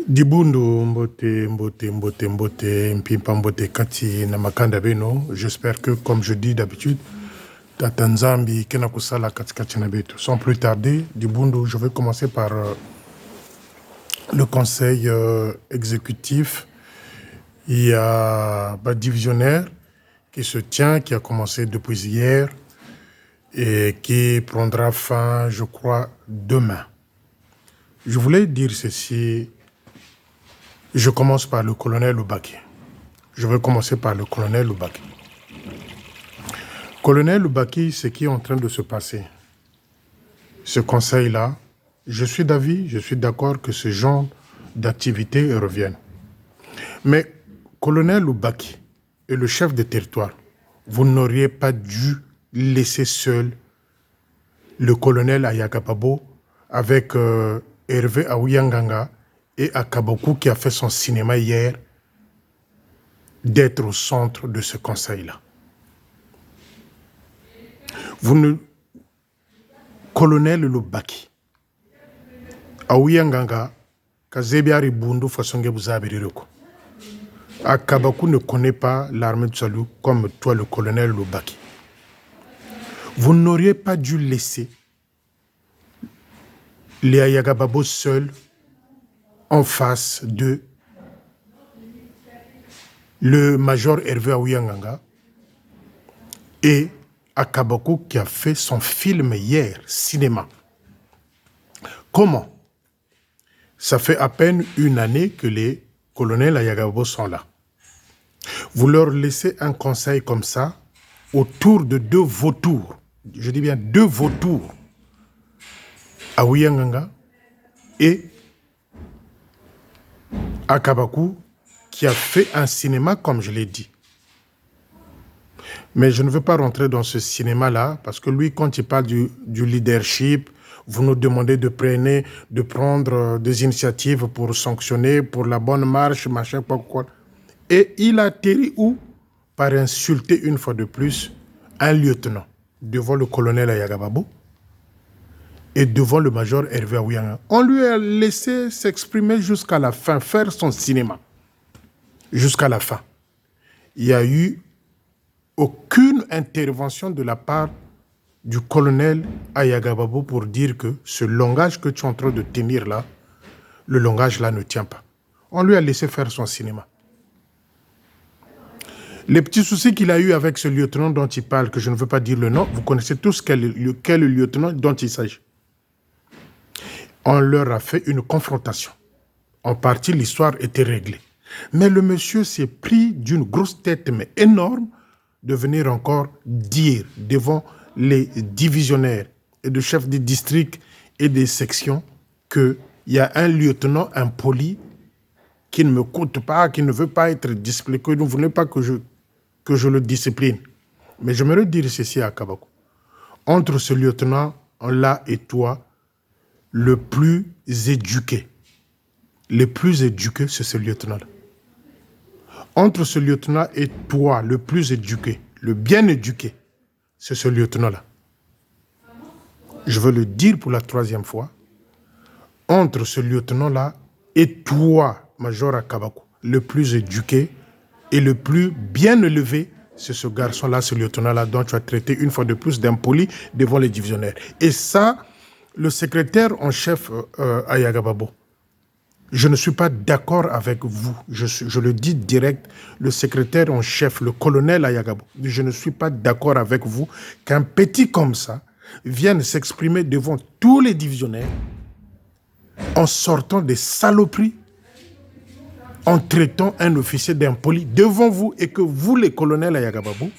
Dibundu mbote mpimpa mbote kati na makanda beno. J'espère que, comme je dis d'habitude, tata nzambi kena kusala kati na beto. Sans plus tarder, Dibundu, je vais commencer par le conseil exécutif. Il y a un divisionnaire qui se tient, qui a commencé depuis hier et qui prendra fin, je crois, demain. Je voulais dire ceci. Je commence par le colonel Loubaki. Je vais commencer par le colonel Loubaki. Colonel Loubaki, ce qui est en train de se passer, ce conseil-là, je suis d'avis, je suis d'accord que ce genre d'activité revienne. Mais colonel Loubaki et le chef de territoire, vous n'auriez pas dû laisser seul le colonel Ayakapabo avec Hervé Aouyanganga et Akaboku qui a fait son cinéma hier, d'être au centre de ce conseil-là. Colonel Loubaki, Aouyanganga, Kazebiari Bundu Fasonge Bouzabiriroko. Akaboku ne connaît pas l'armée de salut comme toi, le colonel Loubaki. Vous n'auriez pas dû laisser les Ayagababo seuls en face de le major Hervé Aouyanganga et Akaboku qui a fait son film hier, cinéma. Comment? Ça fait à peine une année que les colonels Ayagababo sont là. Vous leur laissez un conseil comme ça autour de deux vautours. Je dis bien deux vautours. Aouyanganga et Akaboku qui a fait un cinéma comme je l'ai dit. Mais je ne veux pas rentrer dans ce cinéma-là parce que lui, quand il parle du leadership, vous nous demandez de prendre des initiatives pour sanctionner, pour la bonne marche, machin, quoi. Et il a atterri où? Par insulter une fois de plus un lieutenant devant le colonel Ayagababo et devant le major Hervé Aouyanganga. On lui a laissé s'exprimer jusqu'à la fin, faire son cinéma. Jusqu'à la fin. Il n'y a eu aucune intervention de la part du colonel Ayagababo pour dire que ce langage que tu es en train de tenir là, le langage là ne tient pas. On lui a laissé faire son cinéma. Les petits soucis qu'il a eu avec ce lieutenant dont il parle, que je ne veux pas dire le nom, vous connaissez tous quel lieutenant dont il s'agit. On leur a fait une confrontation. En partie, l'histoire était réglée. Mais le monsieur s'est pris d'une grosse tête, mais énorme, de venir encore dire devant les divisionnaires et de chefs des districts et des sections qu'il y a un lieutenant impoli qui ne me coûte pas, qui ne veut pas être discipliné, que vous ne voulez pas que je le discipline. Mais j'aimerais dire ceci à Kabako. Entre ce lieutenant-là et toi, le plus éduqué, c'est ce lieutenant-là. Entre ce lieutenant et toi, le plus éduqué, le bien éduqué, c'est ce lieutenant-là. Je veux le dire pour la 3e fois. Entre ce lieutenant-là et toi, Major Akabakou, le plus éduqué et le plus bien élevé, c'est ce garçon-là, ce lieutenant-là, dont tu as traité une fois de plus d'impoli devant les divisionnaires. Et ça, le secrétaire en chef Ayagababo, je ne suis pas d'accord avec vous. Je le dis direct, le secrétaire en chef, le colonel Ayagabo, je ne suis pas d'accord avec vous qu'un petit comme ça vienne s'exprimer devant tous les divisionnaires en sortant des saloperies, en traitant un officier d'impoli devant vous et que vous, les colonels Ayagababo,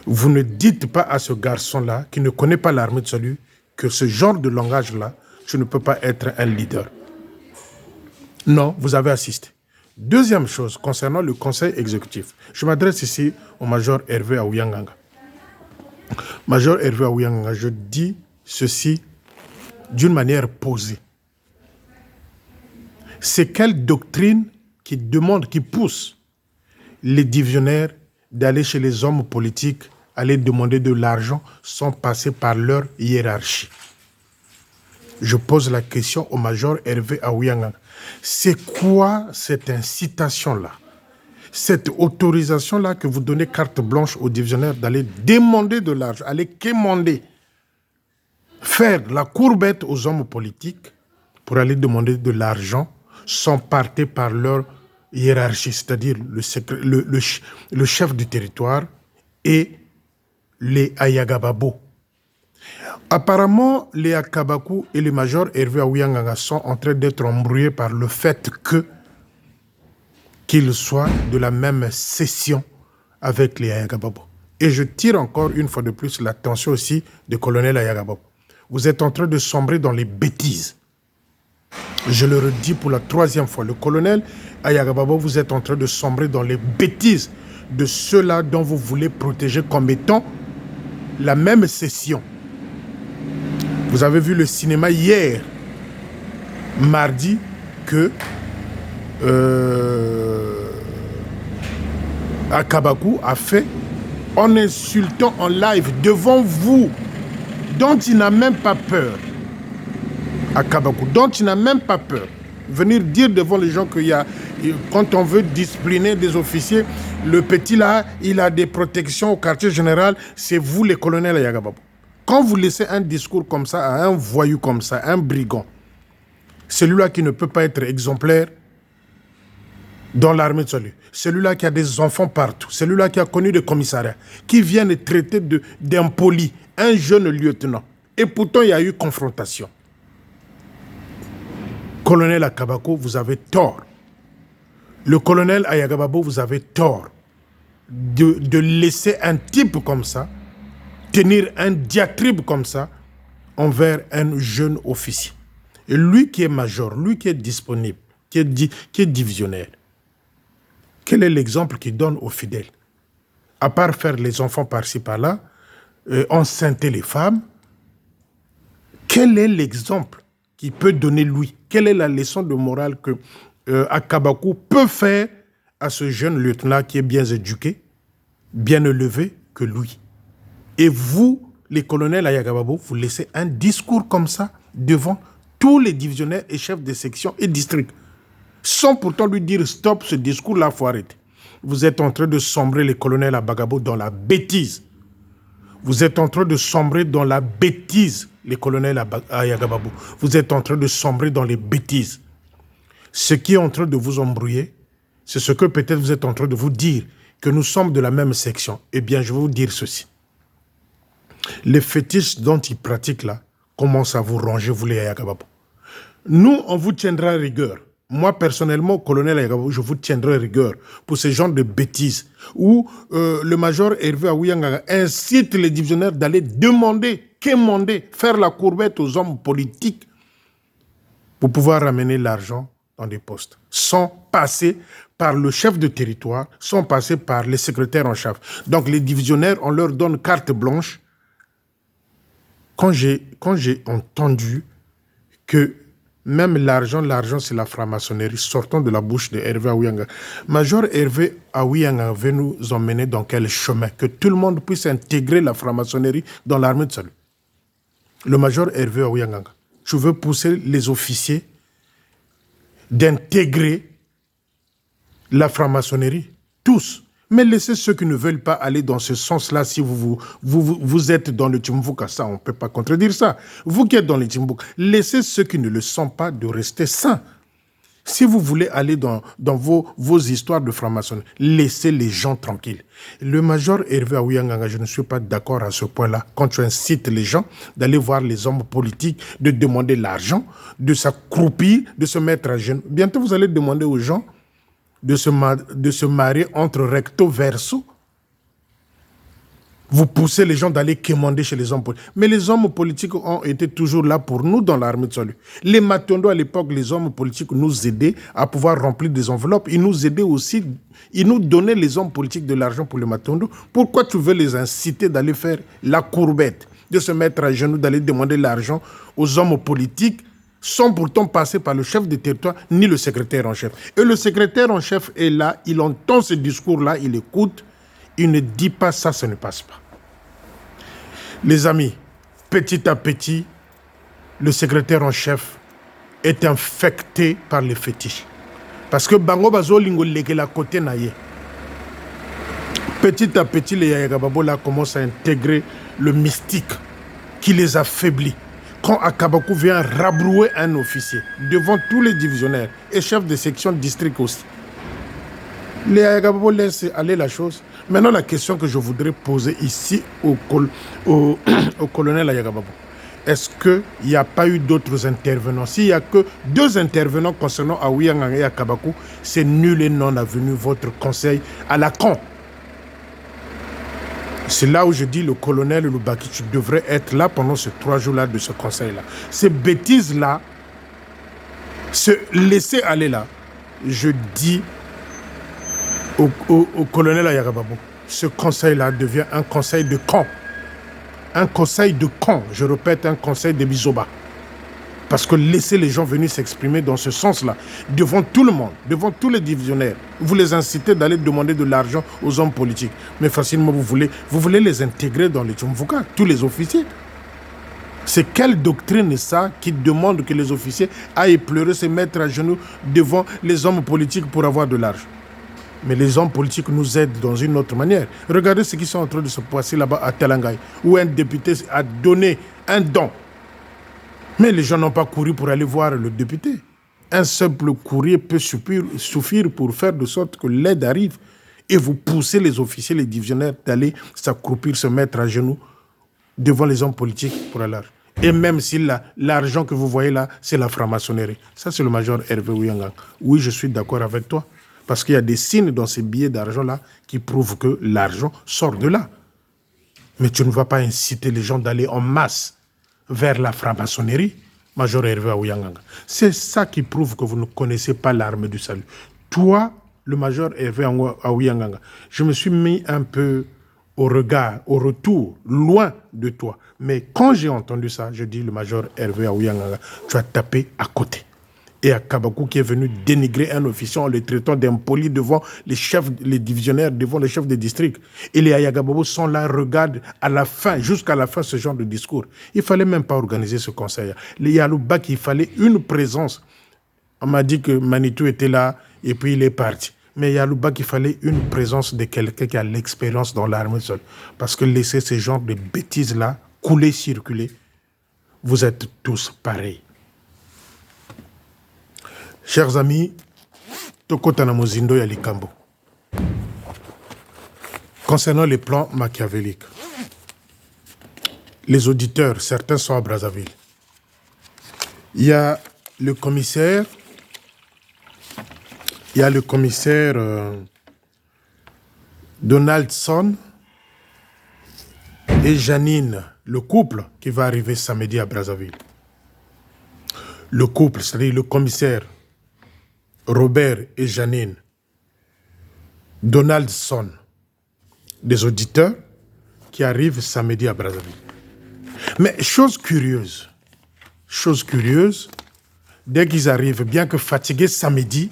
vous ne dites pas à ce garçon-là qui ne connaît pas l'armée de salut que ce genre de langage-là, je ne peux pas être un leader. Non, vous avez assisté. Deuxième chose, concernant le conseil exécutif, je m'adresse ici au major Hervé Aouyanganga. Major Hervé Aouyanganga, je dis ceci d'une manière posée. C'est quelle doctrine qui pousse les divisionnaires d'aller chez les hommes politiques, aller demander de l'argent sans passer par leur hiérarchie? Je pose la question au major Hervé Aouyanganga. C'est quoi cette incitation-là? Cette autorisation-là que vous donnez carte blanche aux divisionnaires d'aller demander de l'argent, aller quémander, faire la courbette aux hommes politiques pour aller demander de l'argent sans partir par leur hiérarchie, c'est-à-dire le chef du territoire et les Ayagababo. Apparemment, les Akabakou et le major Hervé Aouyanganga sont en train d'être embrouillés par le fait qu'ils soient de la même session avec les Ayagababo. Et je tire encore une fois de plus l'attention aussi du colonel Ayagababo. Vous êtes en train de sombrer dans les bêtises. Je le redis pour la 3e fois. Le colonel Ayagababo, vous êtes en train de sombrer dans les bêtises de ceux-là dont vous voulez protéger comme étant la même session. Vous avez vu le cinéma hier, mardi, que Akabakou a fait en insultant en live devant vous, dont il n'a même pas peur. Akabakou, dont il n'a même pas peur. Venir dire devant les gens qu'il y a, quand on veut discipliner des officiers, le petit là, il a des protections au quartier général, c'est vous les colonels Ayagababo. Quand vous laissez un discours comme ça à un voyou comme ça, un brigand, celui-là qui ne peut pas être exemplaire dans l'armée de salut, celui-là qui a des enfants partout, celui-là qui a connu des commissariats, qui vient de traiter d'impoli un jeune lieutenant. Et pourtant, il y a eu confrontation. Colonel Akabako, vous avez tort. Le colonel Ayagababo, vous avez tort de laisser un type comme ça tenir un diatribe comme ça envers un jeune officier. Et lui qui est major, lui qui est disponible, qui est divisionnaire, quel est l'exemple qu'il donne aux fidèles? À part faire les enfants par-ci par-là, enceinter les femmes, quel est l'exemple qu'il peut donner lui? Quelle est la leçon de morale que Akabakou peut faire à ce jeune lieutenant qui est bien éduqué, bien élevé que lui? Et vous, les colonels Ayagababo, vous laissez un discours comme ça devant tous les divisionnaires et chefs de section et districts, sans pourtant lui dire stop, ce discours-là, il faut arrêter. Vous êtes en train de sombrer les colonels Abagabo dans la bêtise. Vous êtes en train de sombrer dans la bêtise, les colonels Ayagababo. Vous êtes en train de sombrer dans les bêtises. Ce qui est en train de vous embrouiller, c'est ce que peut-être vous êtes en train de vous dire, que nous sommes de la même section. Eh bien, je vais vous dire ceci. Les fétiches dont ils pratiquent là commencent à vous ronger, vous les Ayagababo. Nous, on vous tiendra rigueur. Moi, personnellement, colonel Ayagababo, je vous tiendrai rigueur pour ce genre de bêtises où le major Hervé Aouyanganga incite les divisionnaires d'aller demander, quémander, faire la courbette aux hommes politiques pour pouvoir ramener l'argent dans des postes, sans passer par le chef de territoire, sans passer par les secrétaires en chef. Donc, les divisionnaires, on leur donne carte blanche. Quand j'ai entendu que même l'argent, c'est la franc-maçonnerie, sortant de la bouche de Hervé Aouyanganga. Major Hervé Aouyanganga veut nous emmener dans quel chemin? Que tout le monde puisse intégrer la franc-maçonnerie dans l'armée de salut. Le major Hervé Aouyanganga, je veux pousser les officiers d'intégrer la franc-maçonnerie, tous. Mais laissez ceux qui ne veulent pas aller dans ce sens-là. Si vous êtes dans le Timbouka, ça, on ne peut pas contredire ça. Vous qui êtes dans le Timbouka, laissez ceux qui ne le sont pas de rester sains. Si vous voulez aller dans vos histoires de franc-maçonnerie, laissez les gens tranquilles. Le major Hervé Aouyanganga, je ne suis pas d'accord à ce point-là. Quand tu incites les gens d'aller voir les hommes politiques, de demander l'argent, de s'accroupir, de se mettre à genoux. Bientôt, vous allez demander aux gens de se marier entre recto verso. Vous poussez les gens d'aller quémander chez les hommes politiques. Mais les hommes politiques ont été toujours là pour nous dans l'armée de salut. Les Matondo, à l'époque, les hommes politiques nous aidaient à pouvoir remplir des enveloppes. Ils nous aidaient aussi, ils nous donnaient les hommes politiques de l'argent pour les Matondo. Pourquoi tu veux les inciter d'aller faire la courbette, de se mettre à genoux, d'aller demander l'argent aux hommes politiques sans pourtant passer par le chef de territoire ni le secrétaire en chef. Et le secrétaire en chef est là, il entend ce discours-là, il écoute, il ne dit pas ça, ça ne passe pas. Les amis, petit à petit, le secrétaire en chef est infecté par les fétiches. Parce que Bango Bazo Lingo Lekela côté naye. Petit à petit, les Yayagababola commencent à intégrer le mystique qui les affaiblit. Quand Akabakou vient rabrouer un officier devant tous les divisionnaires et chefs de section de district aussi, les Yayagababo laissent aller la chose. Maintenant, la question que je voudrais poser ici au colonel Ayagababo, est-ce qu'il n'y a pas eu d'autres intervenants? S'il n'y a que 2 intervenants concernant Aouyang et Akabakou, c'est nul et non avenu votre conseil à la con. C'est là où je dis le colonel Lubaki, tu devrais être là pendant ces 3 jours-là de ce conseil-là. Ces bêtises-là, se laisser aller là, je dis au colonel Ayagababo, ce conseil-là devient un conseil de camp. Un conseil de camp, je répète, un conseil de bisoba. Parce que laisser les gens venir s'exprimer dans ce sens-là, devant tout le monde, devant tous les divisionnaires, vous les incitez d'aller demander de l'argent aux hommes politiques. Mais facilement, vous voulez les intégrer dans les Tchumvuka, tous les officiers. C'est quelle doctrine ça qui demande que les officiers aillent pleurer, se mettre à genoux devant les hommes politiques pour avoir de l'argent? Mais les hommes politiques nous aident dans une autre manière. Regardez ce qui sont en train de se passer là-bas à Talangay, où un député a donné un don. Mais les gens n'ont pas couru pour aller voir le député. Un simple courrier peut suffire pour faire de sorte que l'aide arrive. Et vous poussez les officiers, les divisionnaires d'aller s'accroupir, se mettre à genoux devant les hommes politiques pour aller. Et même si l'argent que vous voyez là, c'est la franc-maçonnerie. Ça, c'est le major Hervé Ouyangang. Oui, je suis d'accord avec toi. Parce qu'il y a des signes dans ces billets d'argent-là qui prouvent que l'argent sort de là. Mais tu ne vas pas inciter les gens d'aller en masse vers la franc-maçonnerie, major Hervé Ouyangang. C'est ça qui prouve que vous ne connaissez pas l'armée du salut. Toi, le major Hervé Ouyangang, je me suis mis un peu au regard, au retour, loin de toi. Mais quand j'ai entendu ça, je dis, le major Hervé Ouyangang, tu as tapé à côté. Et à Kabakou qui est venu dénigrer un officier en le traitant d'impoli devant les chefs, les divisionnaires, devant les chefs des districts. Et les Ayagababo sont là, regardent à la fin, jusqu'à la fin, ce genre de discours. Il ne fallait même pas organiser ce conseil. Les Yaloubak, il fallait une présence. On m'a dit que Manitou était là et puis il est parti. Mais Yaloubak, il fallait une présence de quelqu'un qui a l'expérience dans l'armée seule. Parce que laisser ce genre de bêtises-là couler, circuler, vous êtes tous pareils. Chers amis, Tokotana Mozindo Yalikambo. Concernant les plans machiavéliques, les auditeurs, certains sont à Brazzaville. Il y a le commissaire, Donaldson et Janine, le couple qui va arriver samedi à Brazzaville. Le couple, c'est-à-dire le commissaire Robert et Janine Donaldson, des auditeurs qui arrivent samedi à Brazzaville. Mais chose curieuse, dès qu'ils arrivent, bien que fatigués samedi,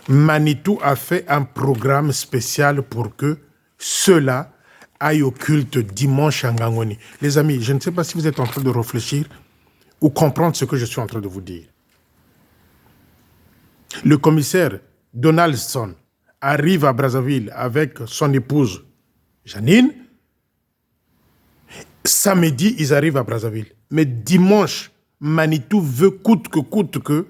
Manitou a fait un programme spécial pour que ceux-là aillent au culte dimanche à Ngangoni. Les amis, je ne sais pas si vous êtes en train de réfléchir ou comprendre ce que je suis en train de vous dire. Le commissaire Donaldson arrive à Brazzaville avec son épouse Janine. Samedi, ils arrivent à Brazzaville. Mais dimanche, Manitou veut coûte que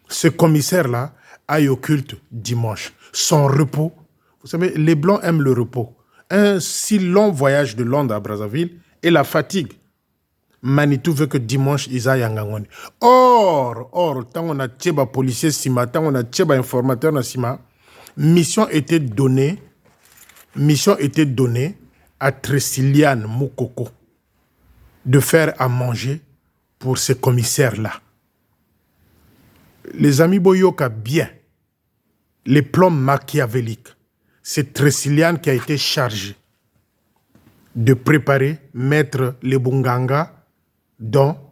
ce commissaire-là aille au culte dimanche. Son repos. Vous savez, les Blancs aiment le repos. Un si long voyage de Londres à Brazzaville et la fatigue. Manitou veut que dimanche, ils aillent à Ngangoni. Or, tant on a tcheba policier Sima, tant on a tcheba informateur na Sima, mission était donnée à Tressiliane Moukoko de faire à manger pour ces commissaires-là. Les amis Boyoka, bien, les plans machiavéliques, c'est Tressiliane qui a été chargé de préparer, mettre les Bunganga dans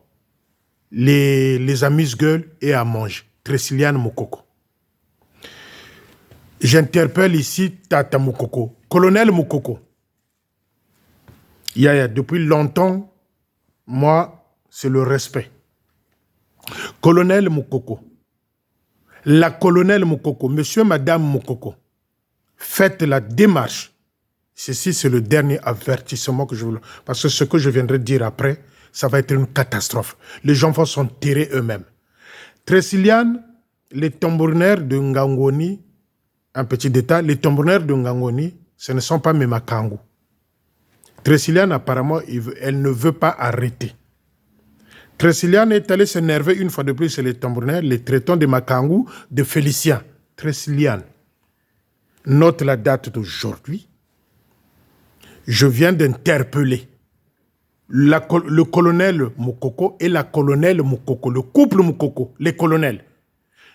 les amuse-gueules et à manger. Tressiliane Moukoko. J'interpelle ici Tata Moukoko, colonel Moukoko. Depuis longtemps, moi, c'est le respect. Colonel Moukoko, la colonel Moukoko, monsieur, madame Moukoko, faites la démarche. Ceci, c'est le dernier avertissement que je veux... Parce que ce que je viendrai dire après, ça va être une catastrophe. Les gens vont s'enterrer eux-mêmes. Tressiliane, les tambourinaires de Ngangoni, un petit détail, les tambourinaires de Ngangoni, ce ne sont pas mes Makangu. Tressiliane, apparemment, elle ne veut pas arrêter. Tressiliane est allé s'énerver une fois de plus sur les tambourinaires, les traitants de Makangu, de Félicien. Tressiliane, note la date d'aujourd'hui. Je viens d'interpeller le colonel Moukoko et la colonelle Moukoko, le couple Moukoko, les colonels.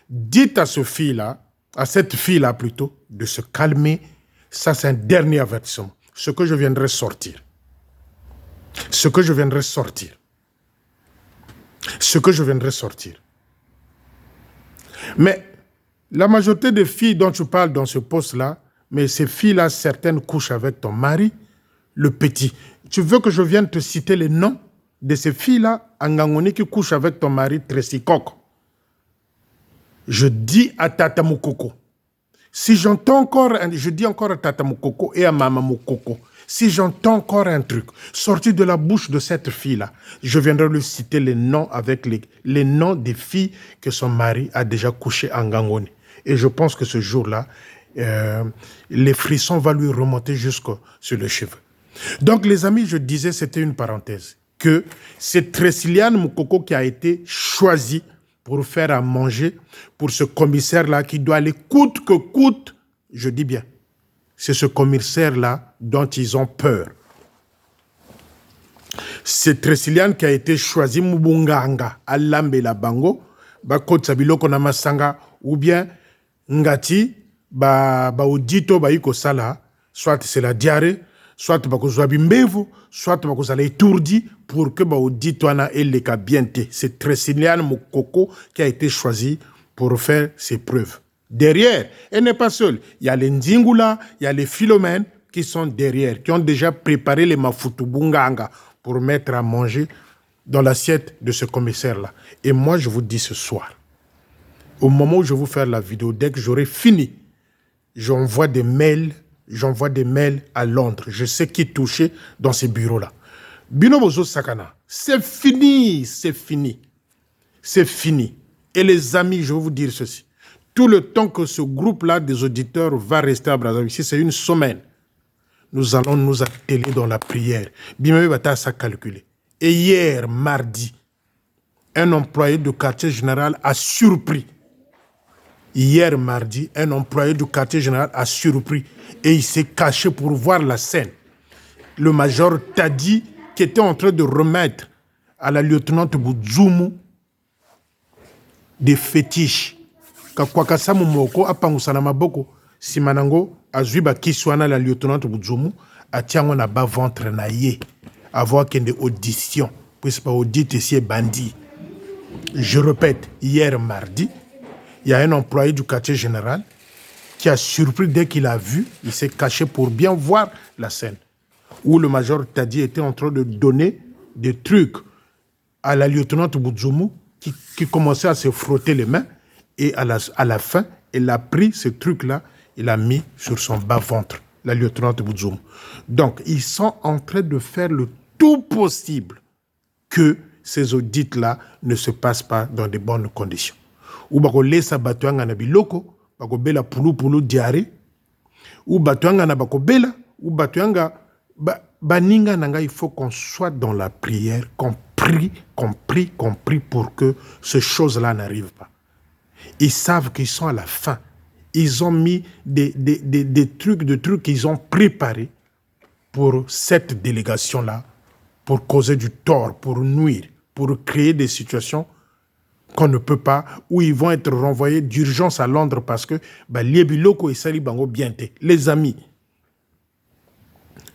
Dites à cette fille-là plutôt, de se calmer. Ça, c'est un dernier avertissement. Ce que je viendrai sortir. Ce que je viendrai sortir. Ce que je viendrai sortir. Mais la majorité des filles dont tu parles dans ce poste-là, mais ces filles-là, certaines couchent avec ton mari, le petit. Tu veux que je vienne te citer les noms de ces filles-là en Ngangoni qui couchent avec ton mari Tressikok? Je dis à Tata Moukoko, si j'entends encore, je dis encore à Tata Moukoko et à Maman Moukoko, si j'entends encore un truc sorti de la bouche de cette fille-là, je viendrai lui citer les noms avec les noms des filles que son mari a déjà couché en Ngangoni. Et je pense que ce jour-là, les frissons vont lui remonter jusqu'au sur les cheveux. Donc, les amis, je disais, c'était une parenthèse, que c'est Tressiliane Moukoko qui a été choisi pour faire à manger pour ce commissaire-là qui doit aller coûte que coûte, je dis bien, c'est ce commissaire-là dont ils ont peur. C'est Tressiliane qui a été choisi Mubunganga, Alambe la Bango, Bakot Sabiloko Namasanga, ou bien Ngati, Audito Baiko Sala, soit c'est la diarrhée, soit bakozwa bimbevu, soit bakozala étourdi pour que Audito ana eleka bienté. C'est Tressiliane Moukoko qui a été choisi pour faire ses preuves. Derrière, elle n'est pas seule. Il y a les Ndingula, il y a les Philomènes qui sont derrière, qui ont déjà préparé les Mafutu Bunganga pour mettre à manger dans l'assiette de ce commissaire-là. Et moi, je vous dis ce soir, au moment où je vais vous faire la vidéo, dès que j'aurai fini, j'envoie des mails à Londres. Je sais qui est touché dans ces bureaux-là. Binobozo Sakana, c'est fini, c'est fini. C'est fini. Et les amis, je vais vous dire ceci. Tout le temps que ce groupe-là des auditeurs va rester à Brazzaville, si c'est une semaine, nous allons nous atteler dans la prière. Bimé Bata ça calculé. Et hier, mardi, un employé du quartier général a surpris. Hier, mardi, un employé du quartier général a surpris et il s'est caché pour voir la scène. Le major Tadi, qui était en train de remettre à la lieutenante Boudzoumou des fétiches. Kakwakasamu moko apangusana maboko simanango azuiba kiswana la lieutenante Boudzoumou atiango na bas ventre na ye avoir qu'une audition puisque pas audit ici bandit. Je répète, hier mardi, il y a un employé du quartier général qui a surpris dès qu'il a vu, il s'est caché pour bien voir la scène où le major Tadi était en train de donner des trucs à la lieutenante Boudzoumou qui commençait à se frotter les mains et à la fin, elle a pris ce truc-là, il a mis sur son bas-ventre, la lieutenante Boudzoumou. Donc, ils sont en train de faire le tout possible que ces audits-là ne se passent pas dans de bonnes conditions. Ou bako lesa batuanga na biloko, bako bela pulu diarrhée, ou batuanga na bako bela, ou batuanga baninga nanga, il faut qu'on soit dans la prière, qu'on prie pour que ces choses-là n'arrivent pas. Ils savent qu'ils sont à la fin. Ils ont mis des trucs qu'ils ont préparés pour cette délégation-là, pour causer du tort, pour nuire, pour créer des situations qu'on ne peut pas, où ils vont être renvoyés d'urgence à Londres parce que Liebiloko et Sali Bango Bienté. Les amis,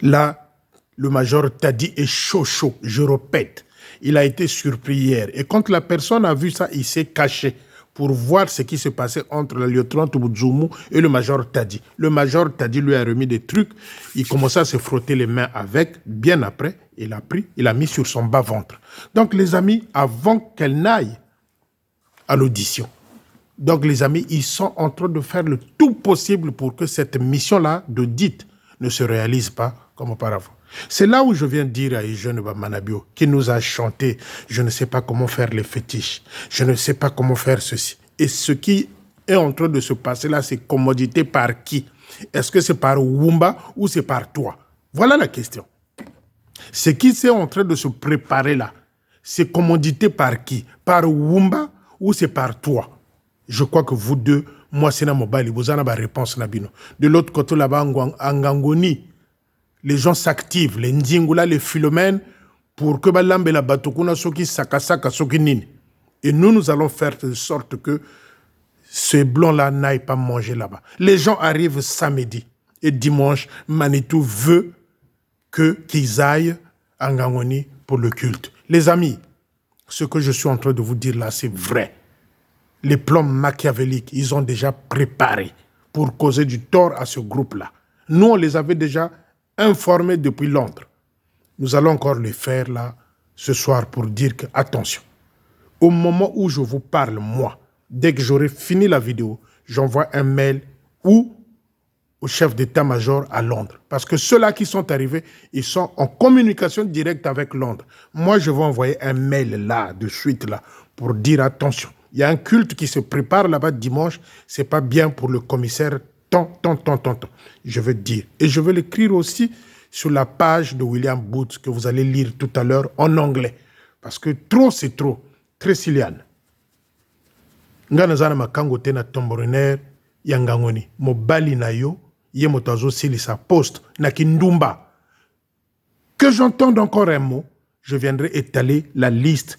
là, le major Tadi est chaud, je répète. Il a été surpris hier. Et quand la personne a vu ça, il s'est caché pour voir ce qui se passait entre le lieutenant Boudzoumou et le major Tadi. Le major Tadi lui a remis des trucs, il commençait à se frotter les mains avec, bien après, il a pris, il a mis sur son bas-ventre. Donc les amis, avant qu'elle n'aille à l'audition, donc les amis, ils sont en train de faire le tout possible pour que cette mission-là d'audit ne se réalise pas comme auparavant. C'est là où je viens de dire à Eugène Manabio, qui nous a chanté « Je ne sais pas comment faire les fétiches, je ne sais pas comment faire ceci ». Et ce qui est en train de se passer là, c'est commodité par qui? Est-ce que c'est par Wumba ou c'est par toi? Voilà la question. Ce qui est en train de se préparer là, c'est commodité par qui? Par Wumba ou c'est par toi? Je crois que vous deux, moi c'est Mobali, vous avez la réponse. De l'autre côté là-bas, en Ngangoni, les gens s'activent, les Ndingula, les Philomènes, pour que Balambe la Batokuna soki sakasaka soki nini. Et nous allons faire de sorte que ces blancs-là n'aillent pas manger là-bas. Les gens arrivent samedi et dimanche, Manitou veut qu'ils aillent en Ngangoni pour le culte. Les amis, ce que je suis en train de vous dire là, c'est vrai. Les plans machiavéliques, ils ont déjà préparé pour causer du tort à ce groupe-là. Nous, on les avait déjà informés depuis Londres. Nous allons encore les faire là, ce soir, pour dire que, attention, au moment où je vous parle, moi, dès que j'aurai fini la vidéo, j'envoie un mail ou au chef d'état-major à Londres. Parce que ceux-là qui sont arrivés, ils sont en communication directe avec Londres. Moi, je vais envoyer un mail là, de suite là, pour dire attention. Il y a un culte qui se prépare là-bas dimanche. C'est pas bien pour le commissaire. Tant. Je vais dire. Et je vais l'écrire aussi sur la page de William Booth que vous allez lire tout à l'heure en anglais. Parce que trop, c'est trop. Trésiliane. Nganazana makangote na tomboriner yangangoni. Mo bali na yo, ye motazo silisa poste na kindumba. Que j'entende encore un mot, je viendrai étaler la liste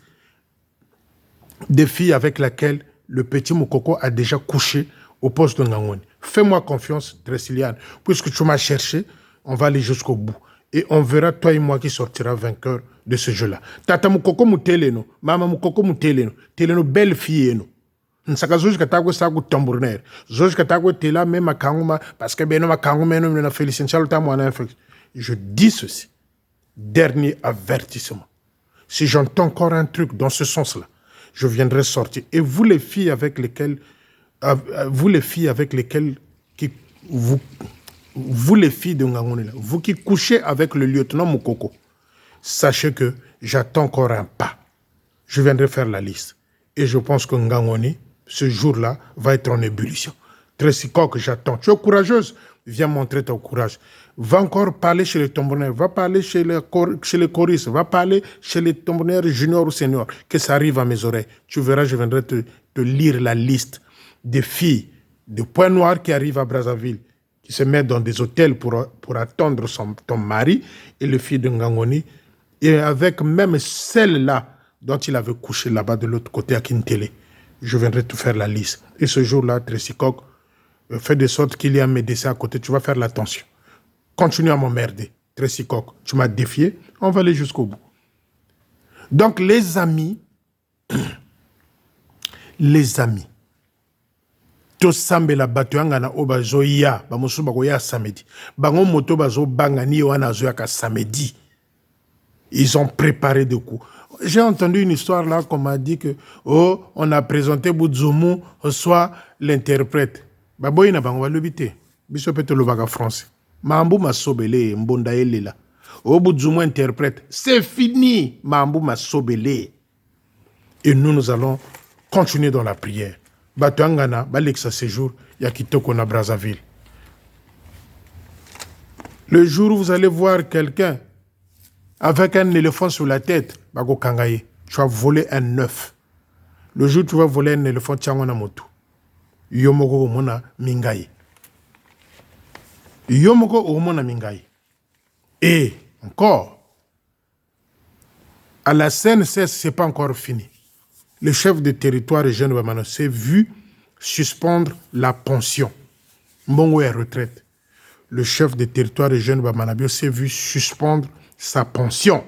des filles avec lesquelles le petit Moukoko a déjà couché au poste de Ngangoni. Fais-moi confiance, Trésiliane, puisque tu m'as cherché, on va aller jusqu'au bout. Et on verra, toi et moi, qui sortira vainqueur de ce jeu-là. Tata Moukoko Mouteleno, Mama Moukoko Mouteleno, Teleno, belle fille, no. Nsaka zoji katagwe sagu tambourner. Zoji katagwe tela me makanguma, parce que beno makanguma no na félicien chalota mo na. Je dis ceci. Dernier avertissement. Si j'entends encore un truc dans ce sens-là, je viendrai sortir. Et vous les filles avec lesquelles, vous les filles de Ngangoni, vous qui couchez avec le lieutenant Moukoko, sachez que j'attends encore un pas. Je viendrai faire la liste. Et je pense que Ngangoni, ce jour-là, va être en ébullition. Tracy Coq, j'attends. Tu es courageuse? Viens montrer ton courage. Va encore parler chez les tombonneurs, va parler chez les choristes, va parler chez les tombonneurs juniors ou seniors, que ça arrive à mes oreilles. Tu verras, je viendrai te lire la liste des filles de Pointe-Noire qui arrivent à Brazzaville, qui se mettent dans des hôtels pour attendre ton mari, et les filles de Ngangoni, et avec même celle-là dont il avait couché là-bas de l'autre côté à Kintélé. Je viendrai te faire la liste. Et ce jour-là, Tracy Coq, fais de sorte qu'il y ait un médecin à côté, tu vas faire l'attention. Continue à m'emmerder, Tracy Coq. Tu m'as défié, on va aller jusqu'au bout. Donc, les amis, to sambe la batuanga na obazo ya, ba musuba ko ya samedi. Bango moto bazo bangani wana zo ya samedi. Ils ont préparé des coups. J'ai entendu une histoire là qu'on m'a dit que on a présenté Boudzoumou soit l'interprète. Baboy na bango lobité. Biso peut le baga français. Mambu masobele mbonda elela. Boudzoumou interprète. C'est fini. Mambu masobele. Et nous allons continuer dans la prière. Batuangana, Balexa séjour, Yakitoko na Brazzaville. Le jour où vous allez voir quelqu'un avec un éléphant sur la tête, Bago Kangaye, tu vas voler un œuf. Le jour où tu vas voler un éléphant, Tiangona Motu. Yomoko Omona Mingaye. Yomoko Omona Mingaye. Et encore, à la CNCS, ce n'est pas encore fini. Le chef de territoire Eugène Bamano s'est vu suspendre la pension. Mbongo est retraite. Le chef de territoire Eugène Bamanabio s'est vu suspendre sa pension.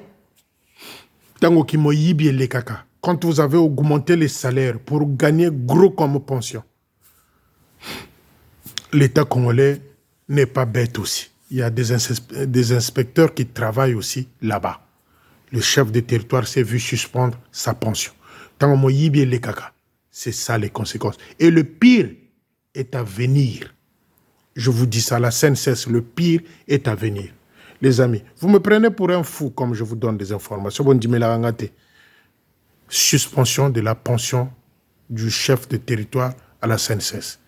Tango ki moyibi le kaka. quand vous avez augmenté les salaires pour gagner gros comme pension, l'État congolais n'est pas bête aussi. Il y a des inspecteurs qui travaillent aussi là-bas. Le chef de territoire s'est vu suspendre sa pension. Tant que Yibé les caca, c'est ça les conséquences. Et le pire est à venir. Je vous dis ça, la CNSS, le pire est à venir. Les amis, vous me prenez pour un fou comme je vous donne des informations. Bon, dis-moi la rangate. Suspension de la pension du chef de territoire à la CNSS.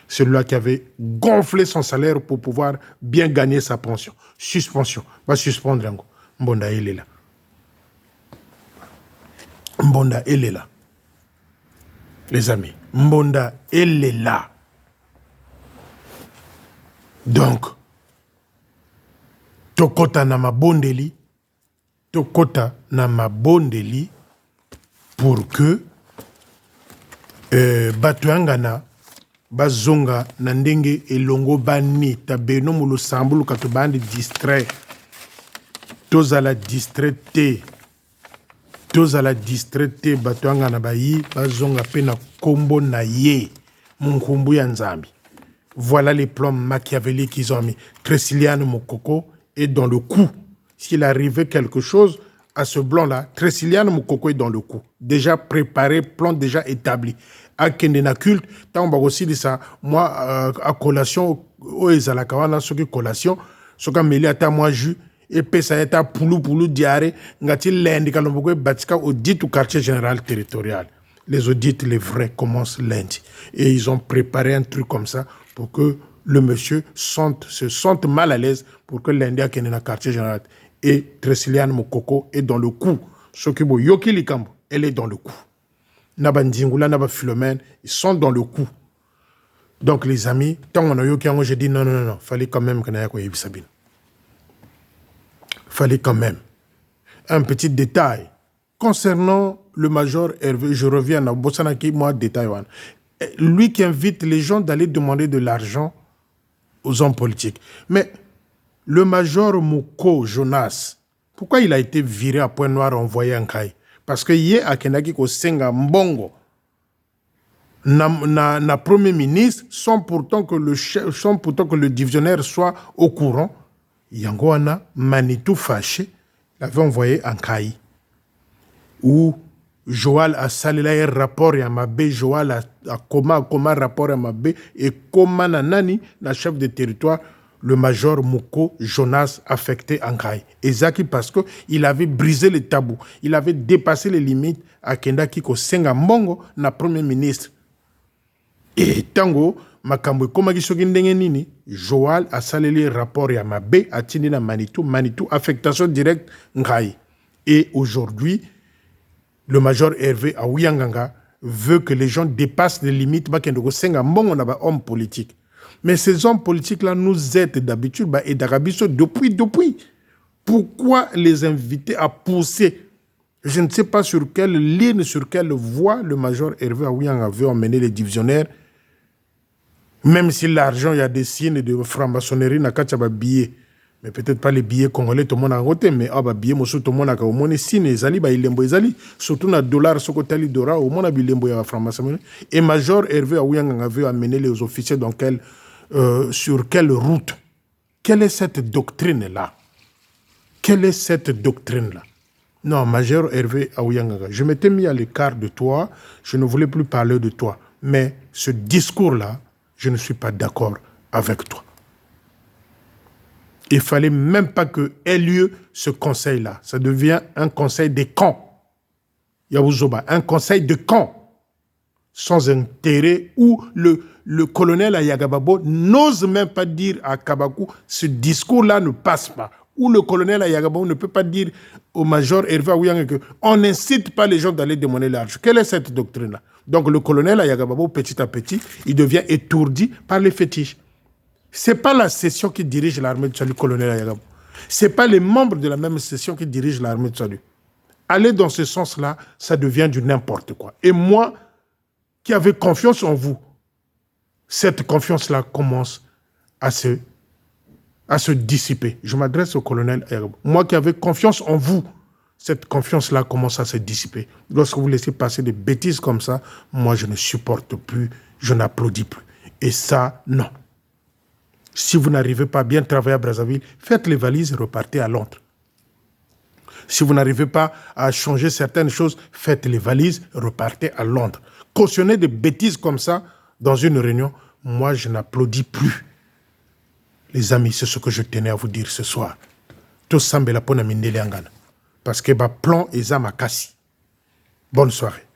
Celui-là qui avait gonflé son salaire pour pouvoir bien gagner sa pension. Suspension. Va suspendre un coup. Mbonda, il est là. Mbonda, il est là. Les amis, Mbonda, il est là. Donc, Tokota na mabondeli, Tokota na mabondeli pour que Batuangana bazonga na ndenge elongo bani tabeno mulu sambulu katubandi distrait tozala distraité Batuangana bayi bazonga pe na kombo na ye munkumbu ya nzambi. Voilà les plans machiavéliques qu'ils ont mis. Tresiliane Mokoko est dans le coup. S'il arrivait quelque chose à ce blanc-là, Tresiliane Mokoko est dans le coup. Déjà préparé, plan déjà établi. À Kendena culte, tant on aussi dit ça, moi, à collation, au Ezalakawana, ce qui collation, ce qui a mêlé à ta moi jus, et puis ça a été poulou diarrhée, ngati lundi, quand on va batika audit au quartier général territorial. Les audits, les vrais, commencent lundi. Et ils ont préparé un truc comme ça pour que le monsieur se sente mal à l'aise pour que l'Indien qui est dans le quartier général et Tresiliane Mokoko est dans le coup. Ce qui est Yoki Likambo, elle est dans le coup. Naba Ndingula, Naba Philomène, ils sont dans le coup. Donc les amis, tant on a Yoki, j'ai dit non, fallait quand même qu'on ait quoi Sabine. Fallait quand même. Un petit détail. Concernant le major Hervé, je reviens à Bossanaki, moi, détail. Lui qui invite les gens d'aller demander de l'argent aux hommes politiques. Mais le major Mouko Jonas, pourquoi il a été viré à Pointe-Noire envoyé en Kaï? Parce que hier, à Kenaki, au Senga Mbongo, na premier ministre, sans pourtant que le divisionnaire soit au courant, Yangoana, Manitou fâché, l'avait envoyé en Kaï. Où Joal a salé un rapport à Mabé, Joal a comment rapport à Mabé, et comment nanani, la chef de territoire, le major Mouko Jonas affecté en Kaï. Et Zaki parce qu'il avait brisé les tabous, il avait dépassé les limites à Kenda Kiko Senga Mbongo, na premier ministre. Et tango, makambo koma kisoki ndenge nini, Joal a salé rapport à Mabé, a tini na Manitou, affectation directe Nkaï. Et aujourd'hui, le major Hervé Aouyanganga veut que les gens dépassent les limites. Homme politique. Mais ces hommes politiques-là nous aident d'habitude et d'Arabiso depuis. Pourquoi les inviter à pousser? Je ne sais pas sur quelle ligne, sur quelle voie le major Hervé Aouyanganga veut emmener les divisionnaires. Même si l'argent, il y a des signes de franc-maçonnerie, n'a billet. Mais peut-être pas les billets congolais, tout le monde a voté, mais les billets, tout le monde a voté. Signe, surtout dans le dollar, ce côté de dollar, au monde a bilembo ya franc-maçonnerie. Et major Hervé Aouyanganga veut amener les officiers sur quelle route? Quelle est cette doctrine-là? Non, major Hervé Aouyanganga, je m'étais mis à l'écart de toi, je ne voulais plus parler de toi. Mais ce discours-là, je ne suis pas d'accord avec toi. Il ne fallait même pas que ait lieu ce conseil-là. Ça devient un conseil des camps. Yaouzoba, un conseil de camps. Sans intérêt, où le colonel Ayagababo n'ose même pas dire à Kabakou, ce discours-là ne passe pas. Où le colonel Ayagababo ne peut pas dire au major Hervé Aouyanganga qu'on n'incite pas les gens d'aller demander l'argent. Quelle est cette doctrine-là? Donc le colonel Ayagababo, petit à petit, il devient étourdi par les fétiches. Ce n'est pas la session qui dirige l'armée de salut, colonel Ayagababo. Ce n'est pas les membres de la même session qui dirigent l'armée de salut. Aller dans ce sens-là, ça devient du n'importe quoi. Et moi, qui avais confiance en vous, cette confiance-là commence à se dissiper. Je m'adresse au colonel Ayagababo. Moi qui avais confiance en vous, cette confiance-là commence à se dissiper. Lorsque vous laissez passer des bêtises comme ça, moi, je ne supporte plus, je n'applaudis plus. Et ça, non. Si vous n'arrivez pas à bien travailler à Brazzaville, faites les valises et repartez à Londres. Si vous n'arrivez pas à changer certaines choses, faites les valises et repartez à Londres. Cautionner des bêtises comme ça dans une réunion, moi, je n'applaudis plus. Les amis, c'est ce que je tenais à vous dire ce soir. Tout semble la pona mindele angana. Parce que ba plan eza makasi. Bonne soirée.